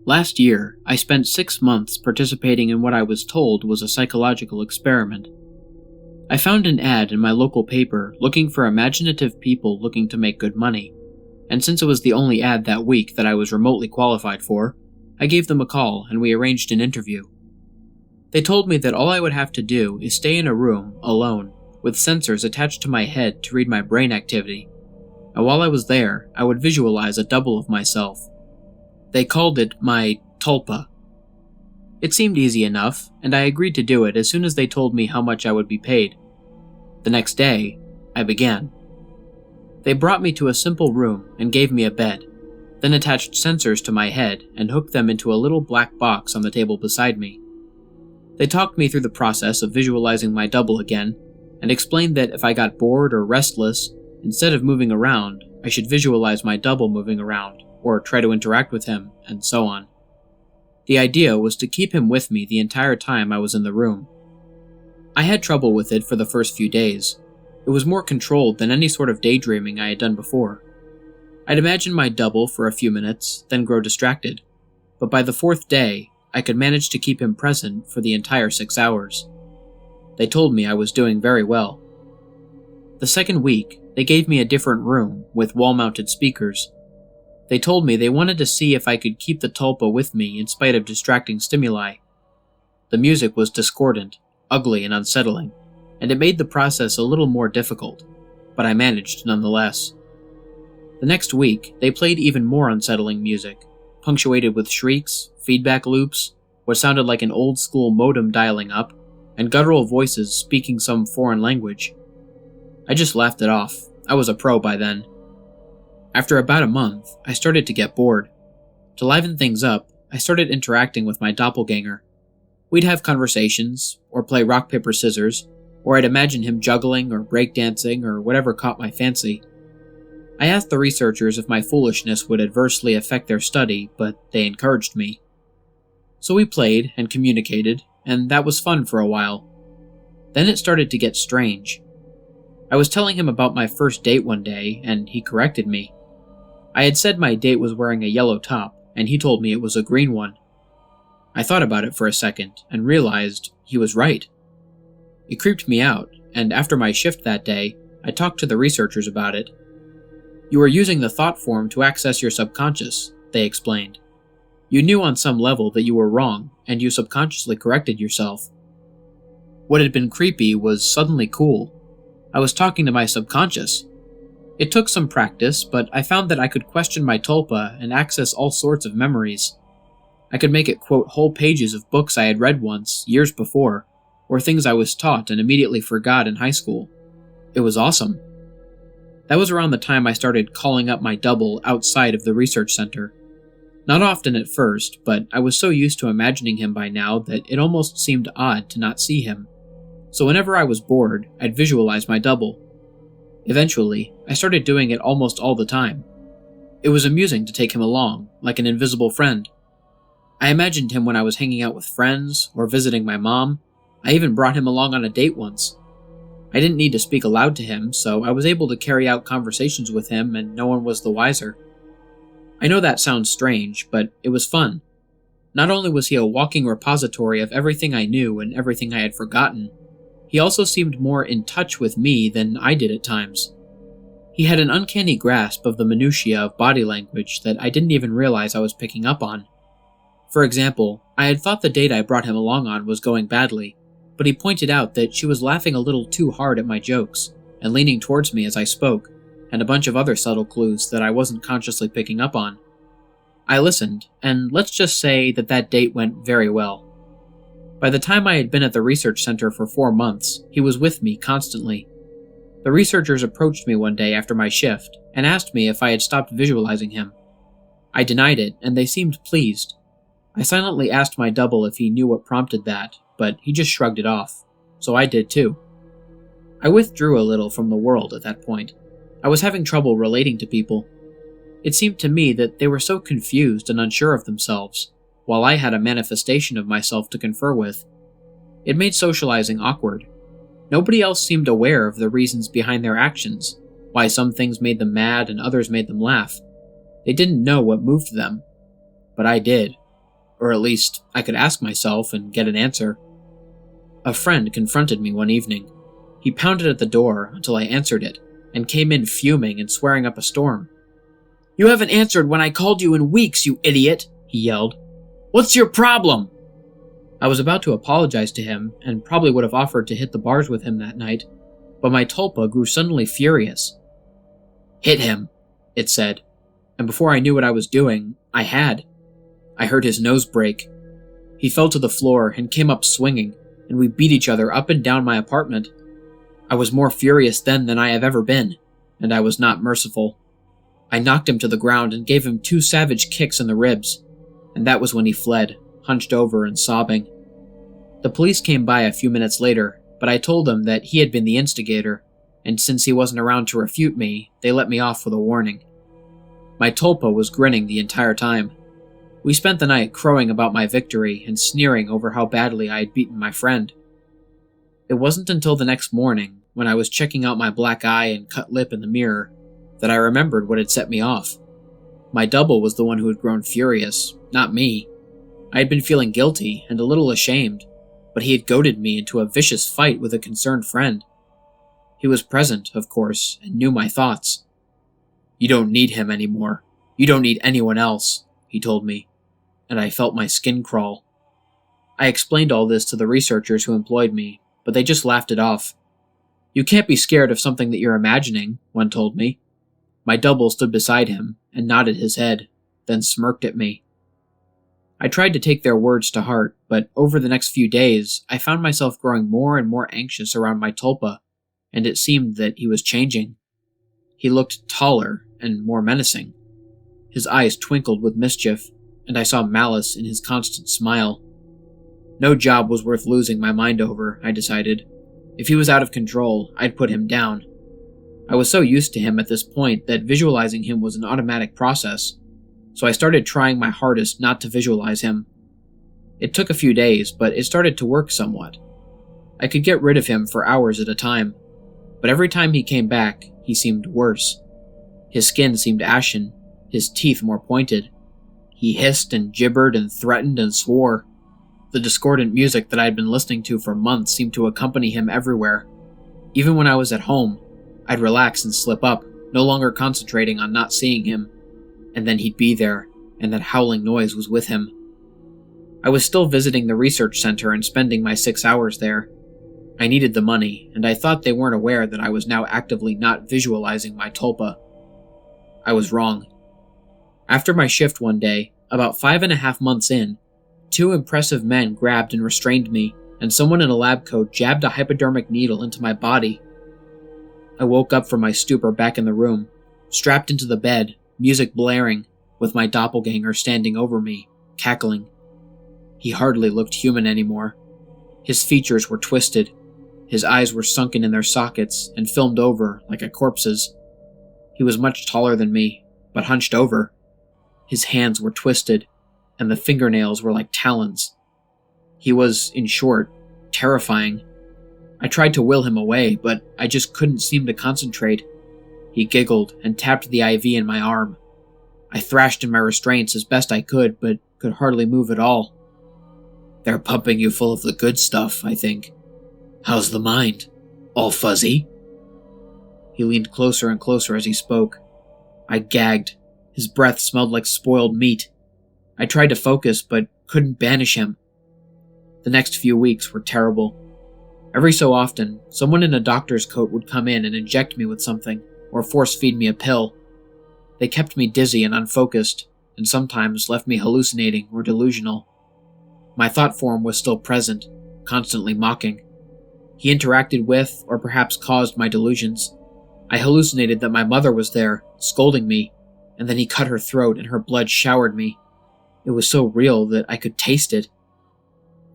Last year, I spent 6 months participating in what I was told was a psychological experiment. I found an ad in my local paper looking for imaginative people looking to make good money, and since it was the only ad that week that I was remotely qualified for, I gave them a call and we arranged an interview. They told me that all I would have to do is stay in a room, alone, with sensors attached to my head to read my brain activity, and while I was there, I would visualize a double of myself. They called it my Tulpa. It seemed easy enough, and I agreed to do it as soon as they told me how much I would be paid. The next day, I began. They brought me to a simple room and gave me a bed, then attached sensors to my head and hooked them into a little black box on the table beside me. They talked me through the process of visualizing my double again, and explained that if I got bored or restless, instead of moving around, I should visualize my double moving around, or try to interact with him, and so on. The idea was to keep him with me the entire time I was in the room. I had trouble with it for the first few days. It was more controlled than any sort of daydreaming I had done before. I'd imagine my double for a few minutes, then grow distracted, but by the 4th day, I could manage to keep him present for the entire 6 hours. They told me I was doing very well. The second week, they gave me a different room with wall-mounted speakers. They told me they wanted to see if I could keep the Tulpa with me in spite of distracting stimuli. The music was discordant, ugly, and unsettling, and it made the process a little more difficult, but I managed nonetheless. The next week, they played even more unsettling music, punctuated with shrieks, feedback loops, what sounded like an old-school modem dialing up, and guttural voices speaking some foreign language. I just laughed it off. I was a pro by then. After about a month, I started to get bored. To liven things up, I started interacting with my doppelganger. We'd have conversations, or play rock, paper, scissors, or I'd imagine him juggling or breakdancing or whatever caught my fancy. I asked the researchers if my foolishness would adversely affect their study, but they encouraged me. So we played and communicated, and that was fun for a while. Then it started to get strange. I was telling him about my first date one day, and he corrected me. I had said my date was wearing a yellow top, and he told me it was a green one. I thought about it for a second, and realized he was right. It creeped me out, and after my shift that day, I talked to the researchers about it. You were using the thought form to access your subconscious, they explained. You knew on some level that you were wrong, and you subconsciously corrected yourself. What had been creepy was suddenly cool. I was talking to my subconscious. It took some practice, but I found that I could question my Tulpa and access all sorts of memories. I could make it quote whole pages of books I had read once, years before, or things I was taught and immediately forgot in high school. It was awesome. That was around the time I started calling up my double outside of the research center. Not often at first, but I was so used to imagining him by now that it almost seemed odd to not see him. So whenever I was bored, I'd visualize my double. Eventually, I started doing it almost all the time. It was amusing to take him along, like an invisible friend. I imagined him when I was hanging out with friends or visiting my mom. I even brought him along on a date once. I didn't need to speak aloud to him, so I was able to carry out conversations with him and no one was the wiser. I know that sounds strange, but it was fun. Not only was he a walking repository of everything I knew and everything I had forgotten, he also seemed more in touch with me than I did at times. He had an uncanny grasp of the minutiae of body language that I didn't even realize I was picking up on. For example, I had thought the date I brought him along on was going badly, but he pointed out that she was laughing a little too hard at my jokes and leaning towards me as I spoke, and a bunch of other subtle clues that I wasn't consciously picking up on. I listened, and let's just say that that date went very well. By the time I had been at the research center for 4 months, he was with me constantly. The researchers approached me one day after my shift and asked me if I had stopped visualizing him. I denied it, and they seemed pleased. I silently asked my double if he knew what prompted that, but he just shrugged it off, so I did too. I withdrew a little from the world at that point. I was having trouble relating to people. It seemed to me that they were so confused and unsure of themselves, while I had a manifestation of myself to confer with. It made socializing awkward. Nobody else seemed aware of the reasons behind their actions, why some things made them mad and others made them laugh. They didn't know what moved them. But I did. or at least I could ask myself and get an answer. A friend confronted me one evening. He pounded at the door until I answered it, and came in fuming and swearing up a storm. "You haven't answered when I called you in weeks, you idiot," he yelled. "What's your problem?" I was about to apologize to him, and probably would have offered to hit the bars with him that night, but my Tulpa grew suddenly furious. "Hit him," it said, and before I knew what I was doing, I had. I heard his nose break. He fell to the floor and came up swinging, and we beat each other up and down my apartment. I was more furious then than I have ever been, and I was not merciful. I knocked him to the ground and gave him 2 savage kicks in the ribs, and that was when he fled, hunched over and sobbing. The police came by a few minutes later, but I told them that he had been the instigator, and since he wasn't around to refute me, they let me off with a warning. My Tulpa was grinning the entire time. We spent the night crowing about my victory and sneering over how badly I had beaten my friend. It wasn't until the next morning, when I was checking out my black eye and cut lip in the mirror, that I remembered what had set me off. My double was the one who had grown furious, not me. I had been feeling guilty and a little ashamed, but he had goaded me into a vicious fight with a concerned friend. He was present, of course, and knew my thoughts. "You don't need him anymore. You don't need anyone else," he told me, and I felt my skin crawl. I explained all this to the researchers who employed me, but they just laughed it off. "You can't be scared of something that you're imagining," one told me. My double stood beside him and nodded his head, then smirked at me. I tried to take their words to heart, but over the next few days, I found myself growing more and more anxious around my Tulpa, and it seemed that he was changing. He looked taller and more menacing. His eyes twinkled with mischief, and I saw malice in his constant smile. No job was worth losing my mind over, I decided. If he was out of control, I'd put him down. I was so used to him at this point that visualizing him was an automatic process, so I started trying my hardest not to visualize him. It took a few days, but it started to work somewhat. I could get rid of him for hours at a time, but every time he came back, he seemed worse. His skin seemed ashen, his teeth more pointed. He hissed and gibbered and threatened and swore. The discordant music that I had been listening to for months seemed to accompany him everywhere. Even when I was at home, I'd relax and slip up, no longer concentrating on not seeing him, and then he'd be there, and that howling noise was with him. I was still visiting the research center and spending my 6 hours there. I needed the money, and I thought they weren't aware that I was now actively not visualizing my Tulpa. I was wrong. After my shift one day, about 5.5 months in, 2 impressive men grabbed and restrained me, and someone in a lab coat jabbed a hypodermic needle into my body. I woke up from my stupor back in the room, strapped into the bed, music blaring, with my doppelganger standing over me, cackling. He hardly looked human anymore. His features were twisted. His eyes were sunken in their sockets and filmed over like a corpse's. He was much taller than me, but hunched over. His hands were twisted, and the fingernails were like talons. He was, in short, terrifying. I tried to will him away, but I just couldn't seem to concentrate. He giggled and tapped the IV in my arm. I thrashed in my restraints as best I could, but could hardly move at all. "They're pumping you full of the good stuff, I think. How's the mind? All fuzzy?" He leaned closer and closer as he spoke. I gagged. His breath smelled like spoiled meat. I tried to focus, but couldn't banish him. The next few weeks were terrible. Every so often, someone in a doctor's coat would come in and inject me with something, or force-feed me a pill. They kept me dizzy and unfocused, and sometimes left me hallucinating or delusional. My thought form was still present, constantly mocking. He interacted with, or perhaps caused, my delusions. I hallucinated that my mother was there, scolding me, and then he cut her throat and her blood showered me. It was so real that I could taste it.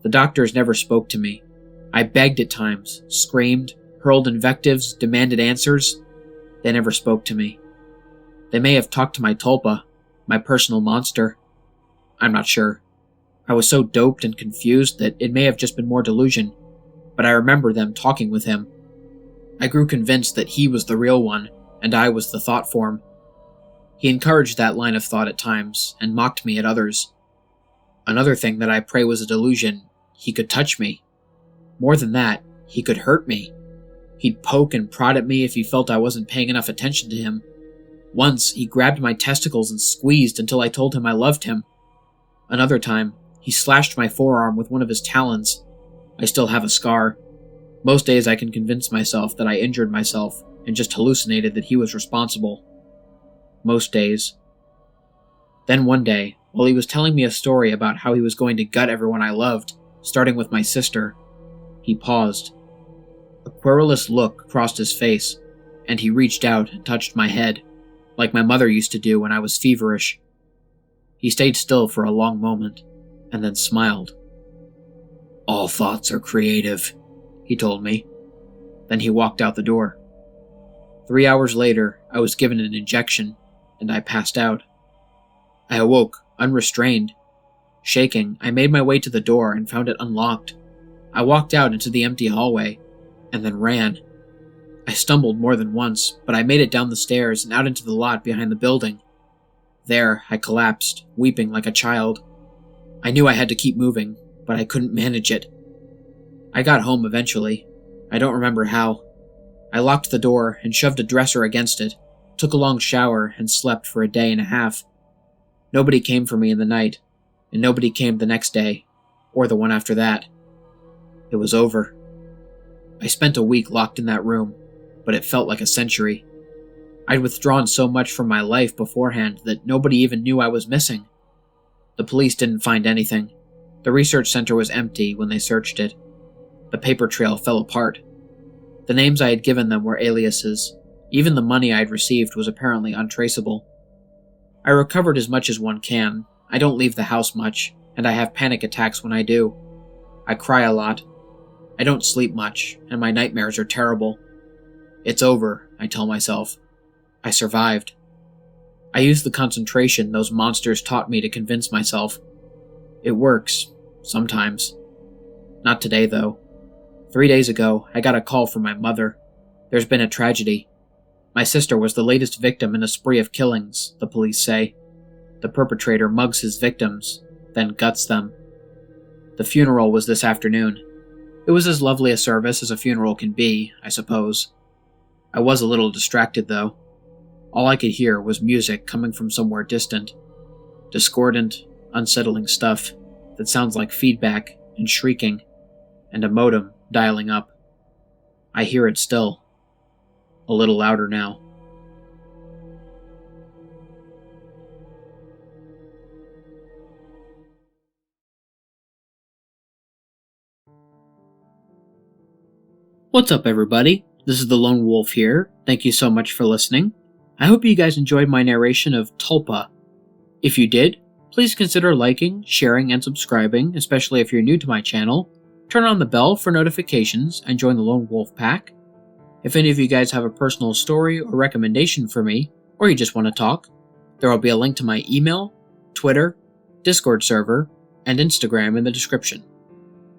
The doctors never spoke to me. I begged at times, screamed, hurled invectives, demanded answers. They never spoke to me. They may have talked to my Tulpa, my personal monster. I'm not sure. I was so doped and confused that it may have just been more delusion, but I remember them talking with him. I grew convinced that he was the real one, and I was the thought form. He encouraged that line of thought at times, and mocked me at others. Another thing that I pray was a delusion, he could touch me. More than that, he could hurt me. He'd poke and prod at me if he felt I wasn't paying enough attention to him. Once, he grabbed my testicles and squeezed until I told him I loved him. Another time, he slashed my forearm with one of his talons. I still have a scar. Most days I can convince myself that I injured myself and just hallucinated that he was responsible. Most days. Then one day, while he was telling me a story about how he was going to gut everyone I loved, starting with my sister, he paused. A querulous look crossed his face, and he reached out and touched my head, like my mother used to do when I was feverish. He stayed still for a long moment, and then smiled. "All thoughts are creative," he told me. Then he walked out the door. 3 hours later, I was given an injection, and I passed out. I awoke, unrestrained. Shaking, I made my way to the door and found it unlocked. I walked out into the empty hallway, and then ran. I stumbled more than once, but I made it down the stairs and out into the lot behind the building. There, I collapsed, weeping like a child. I knew I had to keep moving, but I couldn't manage it. I got home eventually. I don't remember how. I locked the door and shoved a dresser against it, took a long shower, and slept for a day and a half. Nobody came for me in the night, and nobody came the next day, or the one after that. It was over. I spent a week locked in that room, but it felt like a century. I'd withdrawn so much from my life beforehand that nobody even knew I was missing. The police didn't find anything. The research center was empty when they searched it. The paper trail fell apart. The names I had given them were aliases. Even the money I had received was apparently untraceable. I recovered as much as one can. I don't leave the house much, and I have panic attacks when I do. I cry a lot. I don't sleep much, and my nightmares are terrible. It's over, I tell myself. I survived. I use the concentration those monsters taught me to convince myself. It works, sometimes. Not today, though. 3 days ago, I got a call from my mother. There's been a tragedy. My sister was the latest victim in a spree of killings, the police say. The perpetrator mugs his victims, then guts them. The funeral was this afternoon. It was as lovely a service as a funeral can be, I suppose. I was a little distracted, though. All I could hear was music coming from somewhere distant. Discordant, unsettling stuff that sounds like feedback and shrieking, and a modem dialing up. I hear it still. A little louder now. What's up, everybody? This is the Lone Wolf here. Thank you so much for listening. I hope you guys enjoyed my narration of Tulpa. If you did, please consider liking, sharing, and subscribing, especially if you're new to my channel. Turn on the bell for notifications and join the Lone Wolf Pack. If any of you guys have a personal story or recommendation for me, or you just want to talk, there will be a link to my email, Twitter, Discord server, and Instagram in the description.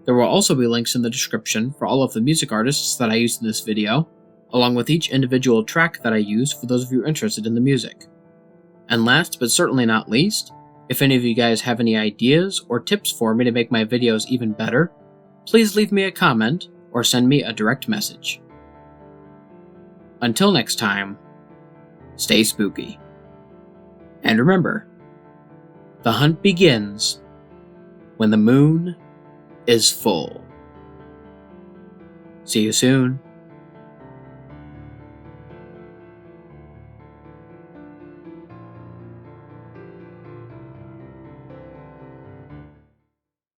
There will also be links in the description for all of the music artists that I used in this video, along with each individual track that I used for those of you interested in the music. And last but certainly not least, if any of you guys have any ideas or tips for me to make my videos even better, please leave me a comment or send me a direct message. Until next time, stay spooky. And remember, the hunt begins when the moon is full. See you soon.